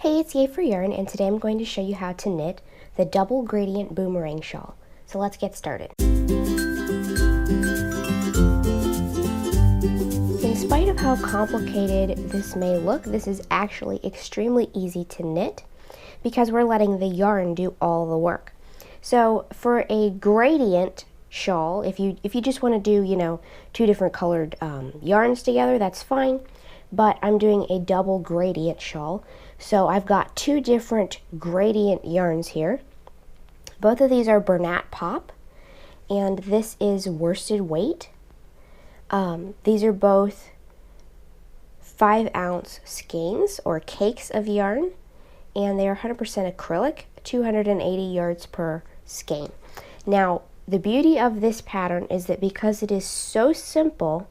Hey, it's Yay for Yarn, and today I'm going to show you how to knit the Double Gradient Boomerang Shawl. So let's get started. In spite of how complicated this may look, this is actually extremely easy to knit because we're letting the yarn do all the work. So for a gradient shawl, if you just want to do, two different colored yarns together, that's fine. But I'm doing a double gradient shawl. So I've got two different gradient yarns here. Both of these are Bernat Pop, and this is worsted weight. These are both 5-ounce skeins or cakes of yarn, and they are 100% acrylic, 280 yards per skein. Now, the beauty of this pattern is that because it is so simple,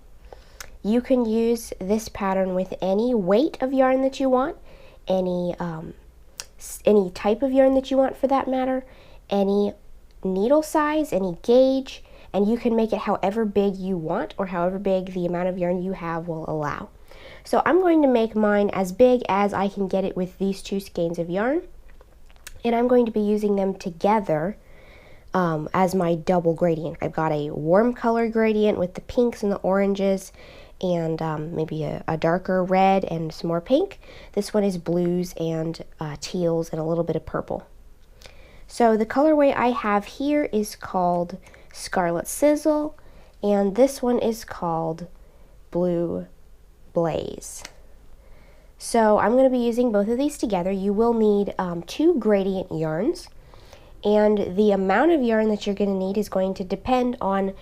you can use this pattern with any weight of yarn that you want, any type of yarn that you want for that matter, any needle size, any gauge, and you can make it however big you want or however big the amount of yarn you have will allow. So I'm going to make mine as big as I can get it with these two skeins of yarn, and I'm going to be using them together as my double gradient. I've got a warm color gradient with the pinks and the oranges, and maybe a darker red and some more pink. This one is blues and teals and a little bit of purple. So the colorway I have here is called Scarlet Sizzle, and this one is called Blue Blaze. So I'm going to be using both of these together. You will need 2 gradient yarns, and the amount of yarn that you're going to need is going to depend on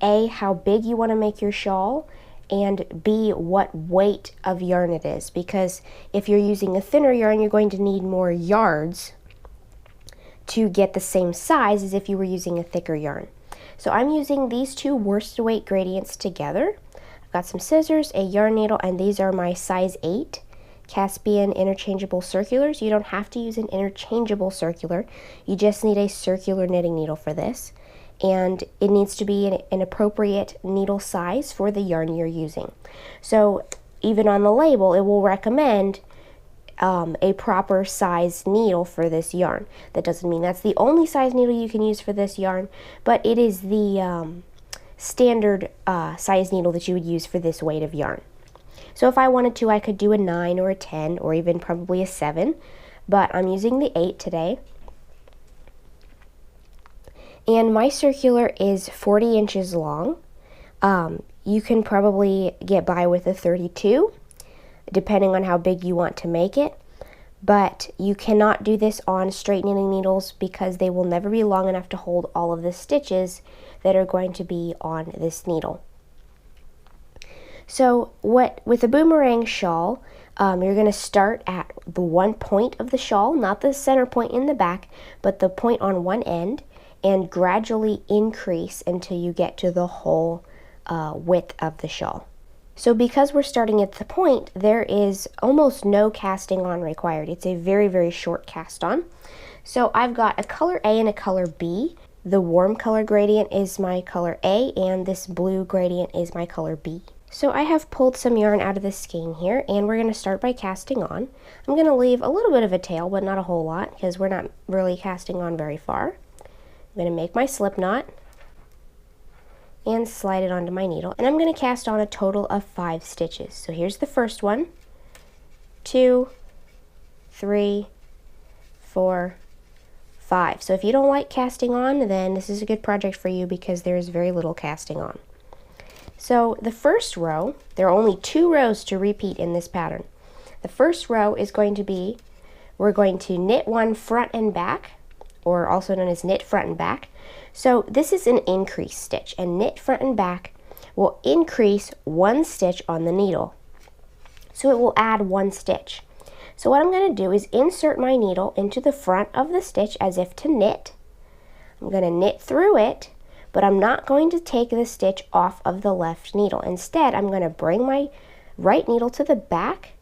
A, how big you want to make your shawl, and B, what weight of yarn it is, because if you're using a thinner yarn, you're going to need more yards to get the same size as if you were using a thicker yarn. So I'm using these two worsted weight gradients together. I've got some scissors, a yarn needle, and these are my size 8 Caspian interchangeable circulars. You don't have to use an interchangeable circular, you just need a circular knitting needle for this. And it needs to be an appropriate needle size for the yarn you're using. So even on the label, it will recommend a proper size needle for this yarn. That doesn't mean that's the only size needle you can use for this yarn, but it is the standard size needle that you would use for this weight of yarn. So if I wanted to, I could do a 9 or a 10 or even probably a 7, but I'm using the 8 today. And my circular is 40 inches long. You can probably get by with a 32, depending on how big you want to make it. But you cannot do this on straight knitting needles because they will never be long enough to hold all of the stitches that are going to be on this needle. So with a boomerang shawl, you're going to start at the one point of the shawl, not the center point in the back, but the point on one end, and gradually increase until you get to the whole width of the shawl. So because we're starting at the point, there is almost no casting on required. It's a very, very short cast on. So I've got a color A and a color B. The warm color gradient is my color A, and this blue gradient is my color B. So I have pulled some yarn out of the skein here, and we're going to start by casting on. I'm going to leave a little bit of a tail, but not a whole lot, because we're not really casting on very far. I'm going to make my slip knot and slide it onto my needle, and I'm going to cast on a total of 5 stitches. So here's the first one, 2, 3, 4, 5. So if you don't like casting on, then this is a good project for you because there's very little casting on. So the first row, there are only 2 rows to repeat in this pattern. The first row is going to be, we're going to knit one front and back, or also known as knit front and back. So this is an increase stitch, and knit front and back will increase 1 stitch on the needle. So it will add 1 stitch. So what I'm going to do is insert my needle into the front of the stitch as if to knit. I'm going to knit through it, but I'm not going to take the stitch off of the left needle. Instead, I'm going to bring my right needle to the back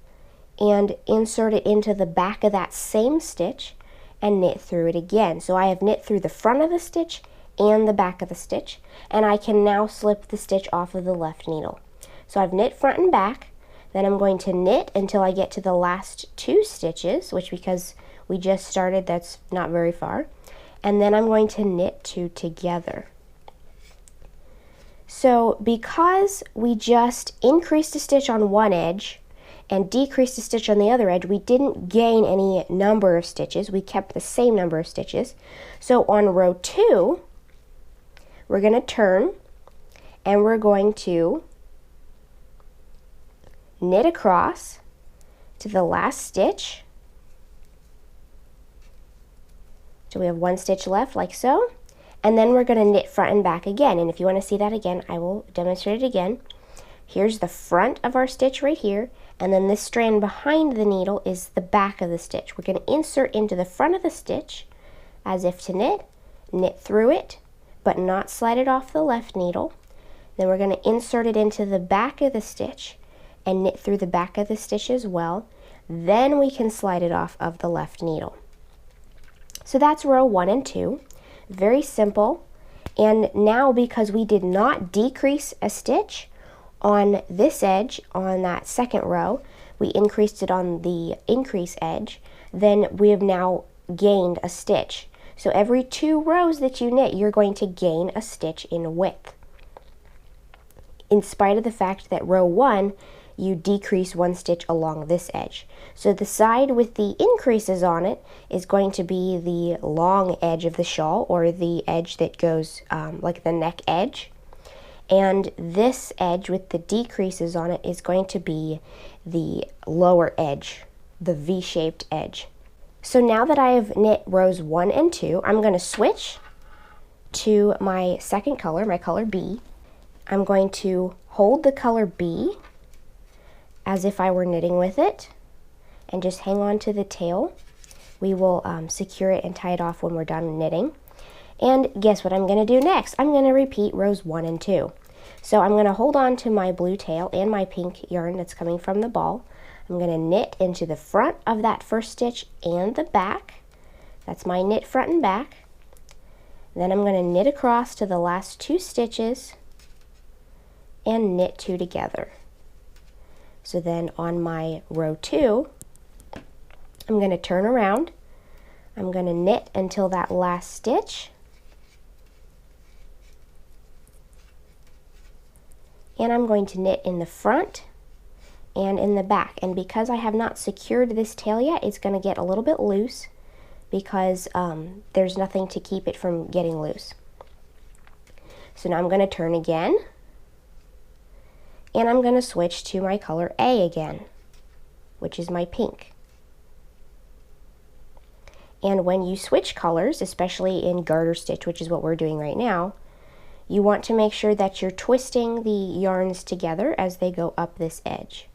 and insert it into the back of that same stitch and knit through it again. So I have knit through the front of the stitch and the back of the stitch, and I can now slip the stitch off of the left needle. So I've knit front and back, Then I'm going to knit until I get to the last 2 stitches, which because we just started, that's not very far. And then I'm going to knit 2 together. So because we just increased a stitch on one edge and decreased a stitch on the other edge, we didn't gain any number of stitches. We kept the same number of stitches. So on row 2, we're going to turn and we're going to knit across to the last stitch. So we have 1 stitch left, like so. And then we're going to knit front and back again. And if you want to see that again, I will demonstrate it again. Here's the front of our stitch right here. And then this strand behind the needle is the back of the stitch. We're going to insert into the front of the stitch as if to knit through it, but not slide it off the left needle. Then we're going to insert it into the back of the stitch and knit through the back of the stitch as well. Then we can slide it off of the left needle. So that's row 1 and 2. Very simple. And now because we did not decrease a stitch on this edge on that second row, we increased it on the increase edge, then we have now gained a stitch. So every 2 rows that you knit, you're going to gain a stitch in width, in spite of the fact that row 1 you decrease 1 stitch along this edge. So the side with the increases on it is going to be the long edge of the shawl, or the edge that goes like the neck edge. And this edge with the decreases on it is going to be the lower edge, the V-shaped edge. So now that I have knit rows 1 and 2, I'm going to switch to my second color, my color B. I'm going to hold the color B as if I were knitting with it, and just hang on to the tail. We will secure it and tie it off when we're done knitting. And guess what I'm going to do next? I'm going to repeat rows 1 and 2. So I'm going to hold on to my blue tail and my pink yarn that's coming from the ball. I'm going to knit into the front of that first stitch and the back. That's my knit front and back. Then I'm going to knit across to the last 2 stitches and knit 2 together. So then on my row 2, I'm going to turn around. I'm going to knit until that last stitch. And I'm going to knit in the front and in the back. And because I have not secured this tail yet, it's going to get a little bit loose because there's nothing to keep it from getting loose. So now I'm going to turn again. And I'm going to switch to my color A again, which is my pink. And when you switch colors, especially in garter stitch, which is what we're doing right now, you want to make sure that you're twisting the yarns together as they go up this edge.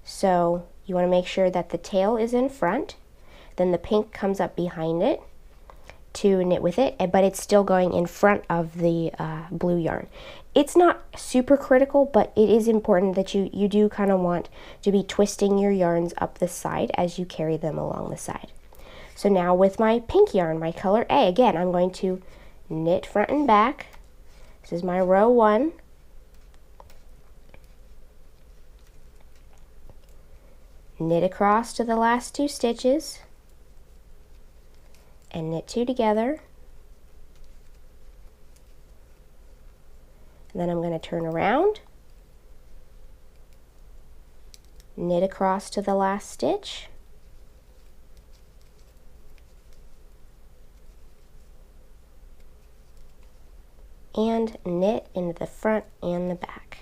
So you want to make sure that the tail is in front, then the pink comes up behind it to knit with it, but it's still going in front of the blue yarn. It's not super critical, but it is important that you do kind of want to be twisting your yarns up the side as you carry them along the side. So now with my pink yarn, my color A, again, I'm going to knit front and back. This is my row 1. Knit across to the last 2 stitches and knit 2 together. And then I'm going to turn around, knit across to the last stitch, and knit into the front and the back.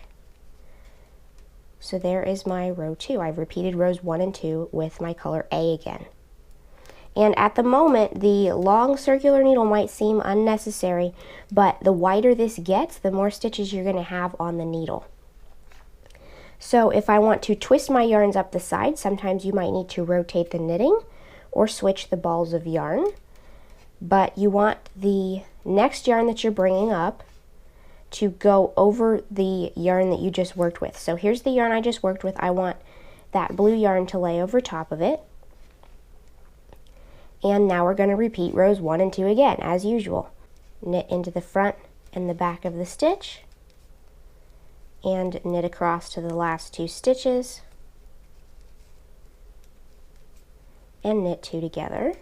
So there is my row 2. I've repeated rows 1 and 2 with my color A again. And at the moment, the long circular needle might seem unnecessary, but the wider this gets, the more stitches you're going to have on the needle. So if I want to twist my yarns up the side, sometimes you might need to rotate the knitting or switch the balls of yarn. But you want the next yarn that you're bringing up to go over the yarn that you just worked with. So here's the yarn I just worked with. I want that blue yarn to lay over top of it. And now we're going to repeat rows 1 and 2 again, as usual. Knit into the front and the back of the stitch, and knit across to the last 2 stitches and knit 2 together.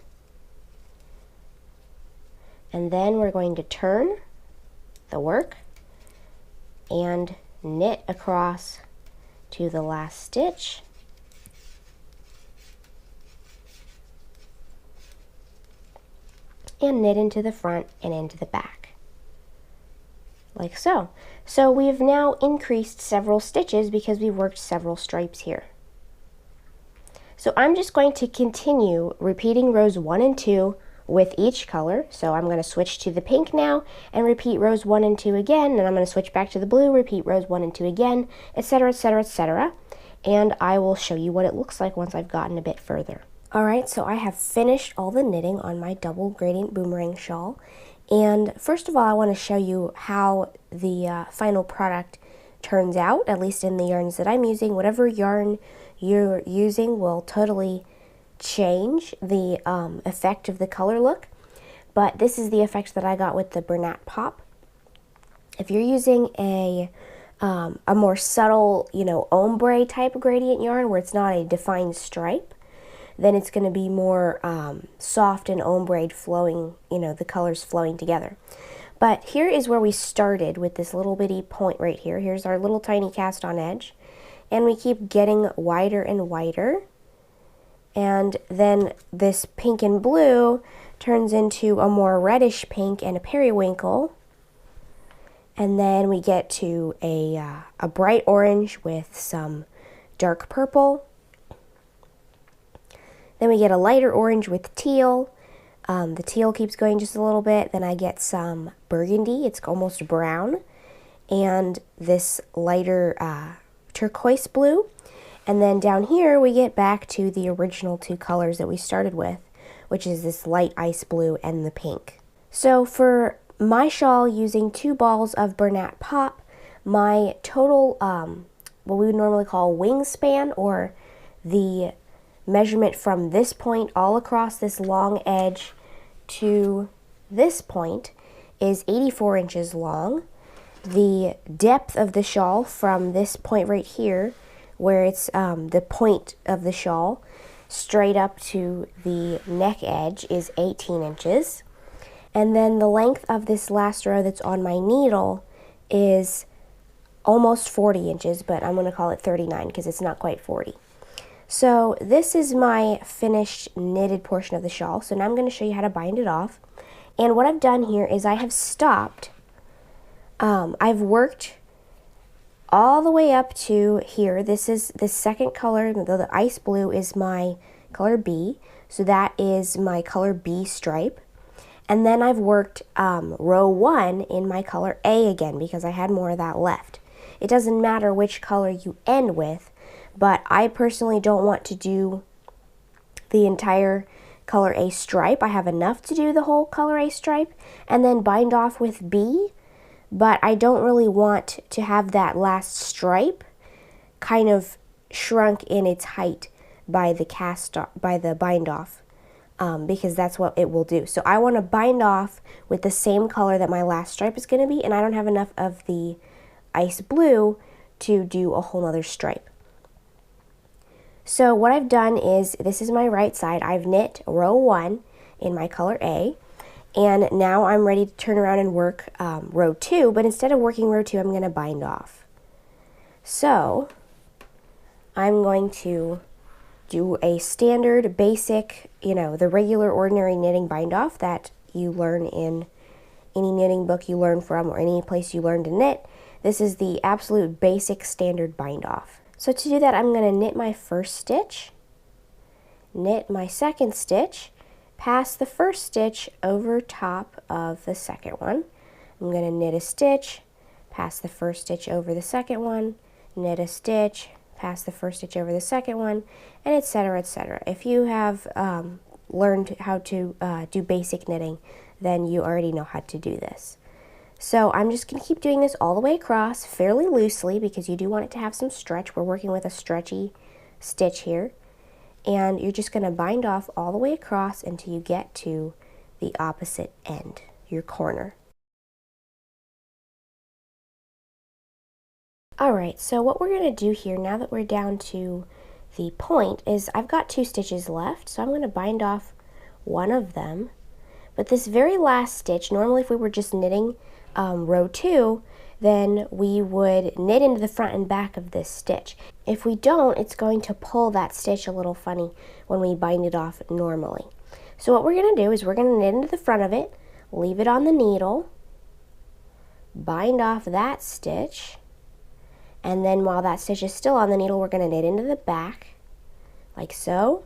And then we're going to turn the work and knit across to the last stitch and knit into the front and into the back, like so. So we've now increased several stitches because we've worked several stripes here. So I'm just going to continue repeating rows 1 and 2 with each color. So I'm going to switch to the pink now and repeat rows 1 and 2 again, and I'm going to switch back to the blue, repeat rows 1 and 2 again, etc., etc., etc. And I will show you what it looks like once I've gotten a bit further. Alright, so I have finished all the knitting on my Double Gradient Boomerang Shawl. And first of all, I want to show you how the final product turns out, at least in the yarns that I'm using. Whatever yarn you're using will totally change the effect of the color look. But this is the effect that I got with the Bernat Pop. If you're using a more subtle, ombre type gradient yarn where it's not a defined stripe, then it's going to be more soft and ombre flowing, the colors flowing together. But here is where we started with this little bitty point right here. Here's our little tiny cast on edge. And we keep getting wider and wider. And then this pink and blue turns into a more reddish pink and a periwinkle. And then we get to a bright orange with some dark purple. Then we get a lighter orange with teal. The teal keeps going just a little bit. Then I get some burgundy. It's almost brown. And this lighter turquoise blue. And then down here we get back to the original 2 colors that we started with, which is this light ice blue and the pink. So for my shawl, using 2 balls of Bernat Pop, my total, what we would normally call wingspan, or the measurement from this point all across this long edge to this point, is 84 inches long. The depth of the shawl from this point right here, where it's the point of the shawl, straight up to the neck edge, is 18 inches. And then the length of this last row that's on my needle is almost 40 inches, but I'm going to call it 39 because it's not quite 40. So this is my finished knitted portion of the shawl. So now I'm going to show you how to bind it off. And what I've done here is I have stopped. I've worked all the way up to here. This is the second color. The ice blue is my color B. So that is my color B stripe. And then I've worked row 1 in my color A again because I had more of that left. It doesn't matter which color you end with, but I personally don't want to do the entire color A stripe. I have enough to do the whole color A stripe and then bind off with B, but I don't really want to have that last stripe kind of shrunk in its height by the bind off. Because that's what it will do. So I want to bind off with the same color that my last stripe is going to be, and I don't have enough of the ice blue to do a whole other stripe. So what I've done is, this is my right side. I've knit row 1 in my color A, and now I'm ready to turn around and work row 2, but instead of working row 2, I'm going to bind off. So I'm going to do a standard, basic, the regular ordinary knitting bind off that you learn in any knitting book you learn from or any place you learn to knit. This is the absolute basic standard bind off. So to do that, I'm going to knit my first stitch, knit my second stitch, pass the first stitch over top of the second one. I'm going to knit a stitch, pass the first stitch over the second one, knit a stitch, pass the first stitch over the second one, and etc., etc. If you have learned how to do basic knitting, then you already know how to do this. So I'm just going to keep doing this all the way across fairly loosely because you do want it to have some stretch. We're working with a stretchy stitch here. And you're just going to bind off all the way across until you get to the opposite end, your corner. Alright, so what we're going to do here, now that we're down to the point, is I've got 2 stitches left, so I'm going to bind off one of them. But this very last stitch, normally if we were just knitting row 2, then we would knit into the front and back of this stitch. If we don't, it's going to pull that stitch a little funny when we bind it off normally. So what we're going to do is we're going to knit into the front of it, leave it on the needle, bind off that stitch, and then while that stitch is still on the needle, we're going to knit into the back, like so,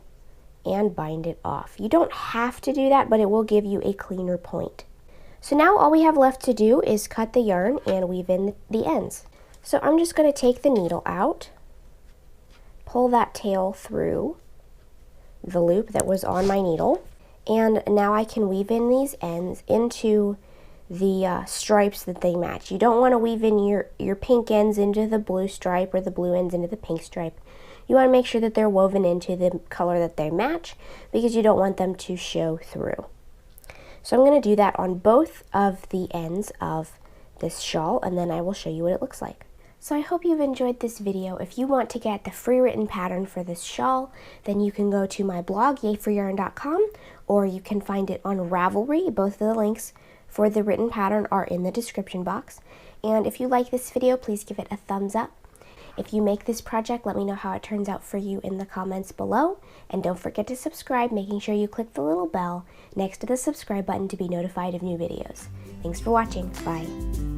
and bind it off. You don't have to do that, but it will give you a cleaner point. So now all we have left to do is cut the yarn and weave in the ends. So I'm just going to take the needle out, pull that tail through the loop that was on my needle, and now I can weave in these ends into the stripes that they match. You don't want to weave in your pink ends into the blue stripe or the blue ends into the pink stripe. You want to make sure that they're woven into the color that they match because you don't want them to show through. So I'm going to do that on both of the ends of this shawl, and then I will show you what it looks like. So I hope you've enjoyed this video. If you want to get the free written pattern for this shawl, then you can go to my blog, yayforyarn.com, or you can find it on Ravelry. Both of the links for the written pattern are in the description box. And if you like this video, please give it a thumbs up. If you make this project, let me know how it turns out for you in the comments below. And don't forget to subscribe, making sure you click the little bell next to the subscribe button to be notified of new videos. Thanks for watching. Bye.